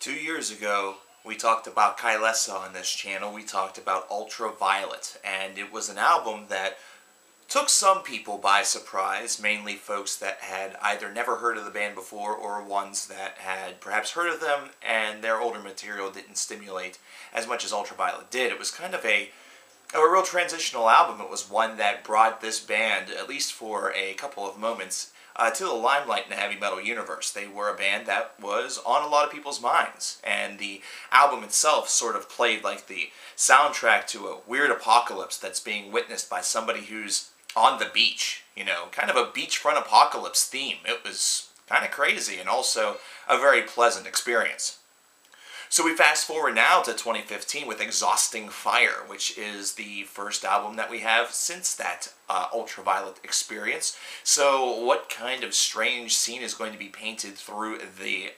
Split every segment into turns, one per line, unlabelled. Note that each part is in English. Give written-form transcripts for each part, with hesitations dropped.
2 years ago, we talked about Kylesa on this channel. We talked about ULTRAVIOLET, and it was an album that took some people by surprise, mainly folks that had either never heard of the band before or ones that had perhaps heard of them and their older material didn't stimulate as much as ULTRAVIOLET did. It was kind of a real transitional album. It was one that brought this band, at least for a couple of moments, to the limelight in the heavy metal universe. They were a band that was on a lot of people's minds, and the album itself sort of played like the soundtrack to a weird apocalypse that's being witnessed by somebody who's on the beach, you know, kind of a beachfront apocalypse theme. It was kind of crazy and also a very pleasant experience. So we fast forward now to 2015 with Exhausting Fire, which is the first album that we have since that ULTRAVIOLET experience. So what kind of strange scene is going to be painted through the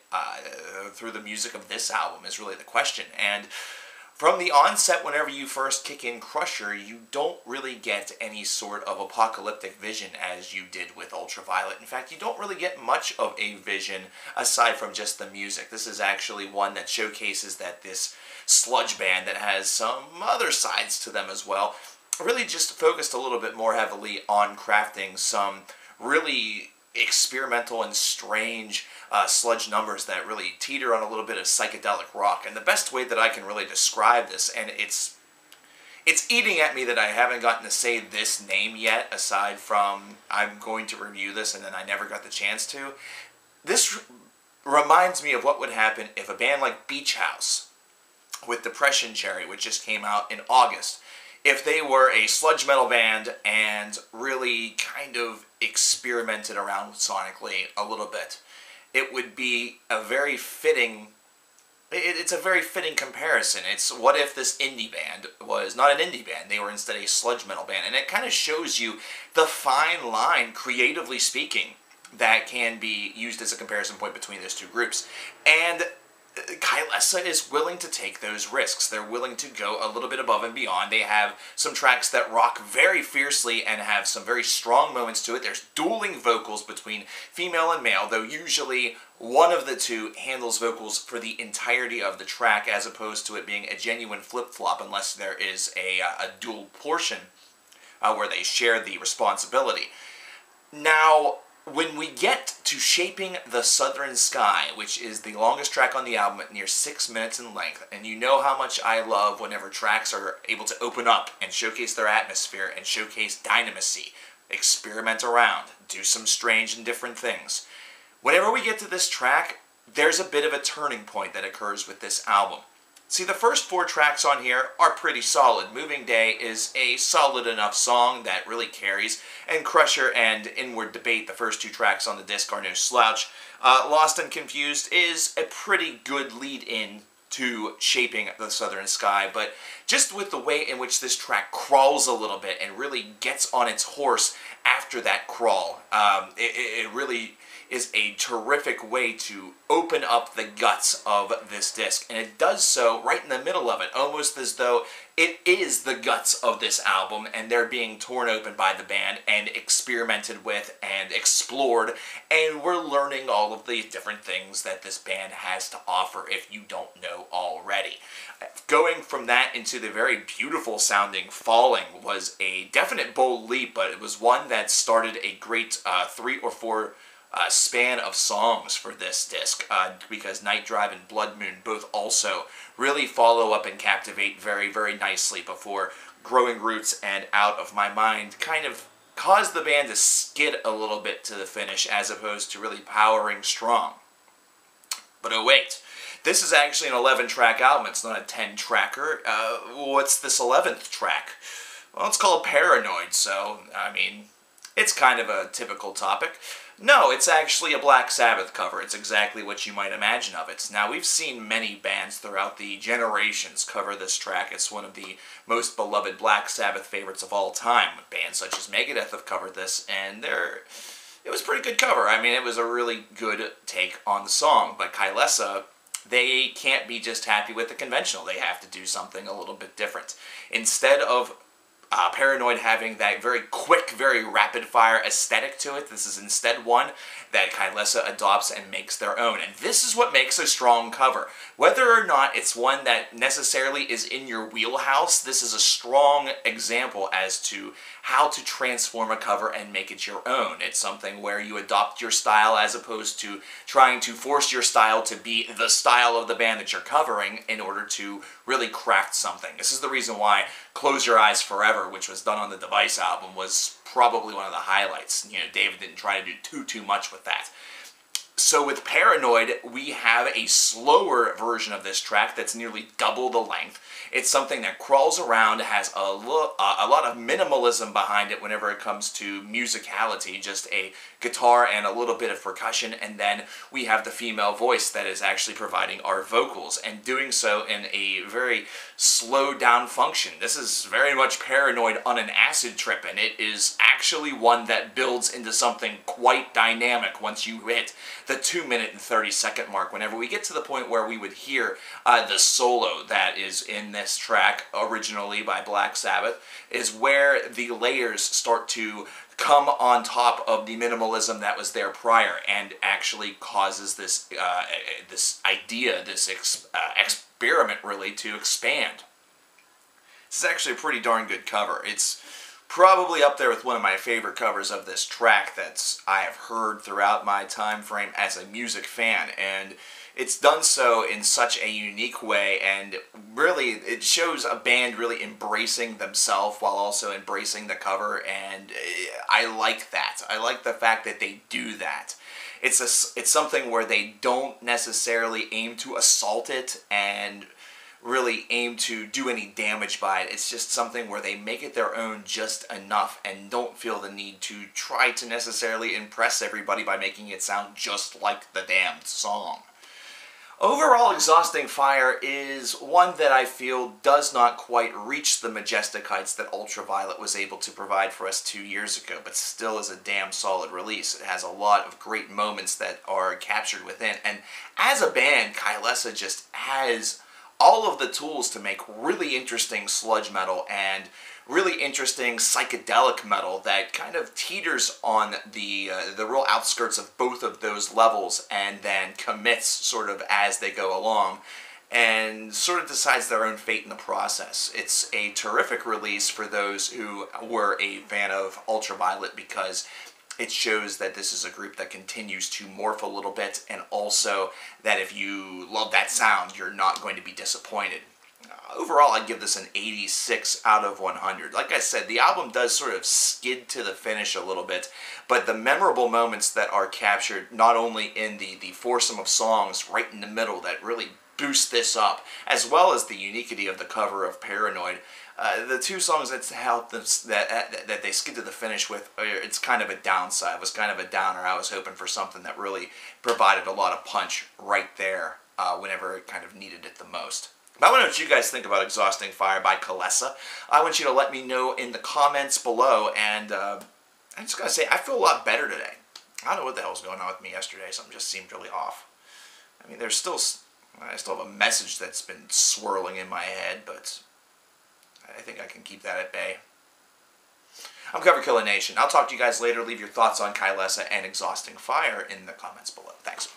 music of this album is really the question. And from the onset, whenever you first kick in Crusher, you don't really get any sort of apocalyptic vision as you did with ULTRAVIOLET. In fact, you don't really get much of a vision aside from just the music. This is actually one that showcases that this sludge band that has some other sides to them as well, really just focused a little bit more heavily on crafting some really experimental and strange sludge numbers that really teeter on a little bit of psychedelic rock. And the best way that I can really describe this, and it's eating at me that I haven't gotten to say this name yet, aside from I'm going to review this and then I never got the chance to. This reminds me of what would happen if a band like Beach House with Depression Cherry, which just came out in August, if they were a sludge metal band and really kind of experimented around sonically a little bit. It would be a very fitting, it's a very fitting comparison. It's what if this indie band was not an indie band, they were instead a sludge metal band. And it kind of shows you the fine line, creatively speaking, that can be used as a comparison point between those two groups. And Kylesa is willing to take those risks. They're willing to go a little bit above and beyond. They have some tracks that rock very fiercely and have some very strong moments to it. There's dueling vocals between female and male, though usually one of the two handles vocals for the entirety of the track as opposed to it being a genuine flip-flop unless there is a dual portion where they share the responsibility. Now, when we get to Shaping the Southern Sky, which is the longest track on the album at near 6 minutes in length, and you know how much I love whenever tracks are able to open up and showcase their atmosphere and showcase dynamisy, experiment around, do some strange and different things. Whenever we get to this track, there's a bit of a turning point that occurs with this album. See, the first 4 tracks on here are pretty solid. Moving Day is a solid enough song that really carries, and Crusher and Inward Debate, the first 2 tracks on the disc, are no slouch. Lost and Confused is a pretty good lead-in to Shaping the Southern Sky, but just with the way in which this track crawls a little bit and really gets on its horse after that crawl, it really is a terrific way to open up the guts of this disc. And it does so right in the middle of it, almost as though it is the guts of this album and they're being torn open by the band and experimented with and explored, and we're learning all of the different things that this band has to offer if you don't know already. Going from that into the very beautiful sounding Falling was a definite bold leap, but it was one that started a great 3 or 4 span of songs for this disc, because Night Drive and Blood Moon both also really follow up and captivate very, very nicely before Growing Roots and Out of My Mind kind of cause the band to skid a little bit to the finish as opposed to really powering strong. But oh wait, this is actually an 11-track album, it's not a 10-tracker. What's this 11th track? Well, it's called Paranoid, so, I mean, it's kind of a typical topic. No, it's actually a Black Sabbath cover. It's exactly what you might imagine of it. Now, we've seen many bands throughout the generations cover this track. It's one of the most beloved Black Sabbath favorites of all time. Bands such as Megadeth have covered this, and it was a pretty good cover. I mean, it was a really good take on the song, but Kylesa, they can't be just happy with the conventional. They have to do something a little bit different. Instead of Paranoid having that very quick, very rapid-fire aesthetic to it. This is instead one that Kylesa adopts and makes their own. And this is what makes a strong cover. Whether or not it's one that necessarily is in your wheelhouse, this is a strong example as to how to transform a cover and make it your own. It's something where you adopt your style as opposed to trying to force your style to be the style of the band that you're covering in order to really craft something. This is the reason why Close Your Eyes Forever, which was done on the Device album, was probably one of the highlights. You know, David didn't try to do too much with that. So with Paranoid, we have a slower version of this track that's nearly double the length. It's something that crawls around, has a lot of minimalism behind it whenever it comes to musicality, just a guitar and a little bit of percussion, and then we have the female voice that is actually providing our vocals, and doing so in a very slowed down function. This is very much Paranoid on an acid trip, and it is actually one that builds into something quite dynamic once you hit the 2-minute and 30-second mark. Whenever we get to the point where we would hear the solo that is in this track, originally by Black Sabbath, is where the layers start to come on top of the minimalism that was there prior, and actually causes this this idea, this experiment really, to expand. This is actually a pretty darn good cover. It's probably up there with one of my favorite covers of this track that I have heard throughout my time frame as a music fan, and it's done so in such a unique way, and really it shows a band really embracing themselves while also embracing the cover, and I like that. I like the fact that they do that. It's something where they don't necessarily aim to assault it and really aim to do any damage by it. It's just something where they make it their own just enough and don't feel the need to try to necessarily impress everybody by making it sound just like the damned song. Overall, Exhausting Fire is one that I feel does not quite reach the majestic heights that Ultraviolet was able to provide for us 2 years ago, but still is a damn solid release. It has a lot of great moments that are captured within, and as a band, Kylesa just has all of the tools to make really interesting sludge metal and really interesting psychedelic metal that kind of teeters on the real outskirts of both of those levels, and then commits sort of as they go along and sort of decides their own fate in the process. It's a terrific release for those who were a fan of Ultraviolet, because it shows that this is a group that continues to morph a little bit, and also that if you love that sound, you're not going to be disappointed. Overall, I'd give this an 86 out of 100. Like I said, the album does sort of skid to the finish a little bit, but the memorable moments that are captured, not only in the foursome of songs right in the middle that really boost this up, as well as the uniquity of the cover of Paranoid, the two songs that help them, that they skid to the finish with, it's kind of a downside. It was kind of a downer. I was hoping for something that really provided a lot of punch right there whenever it kind of needed it the most. But I want to know what you guys think about Exhausting Fire by Kylesa. I want you to let me know in the comments below, and I'm just going to say, I feel a lot better today. I don't know what the hell was going on with me yesterday. Something just seemed really off. I mean, I still have a message that's been swirling in my head, but I think I can keep that at bay. I'm CoverKillerNation. I'll talk to you guys later. Leave your thoughts on Kylesa and Exhausting Fire in the comments below. Thanks.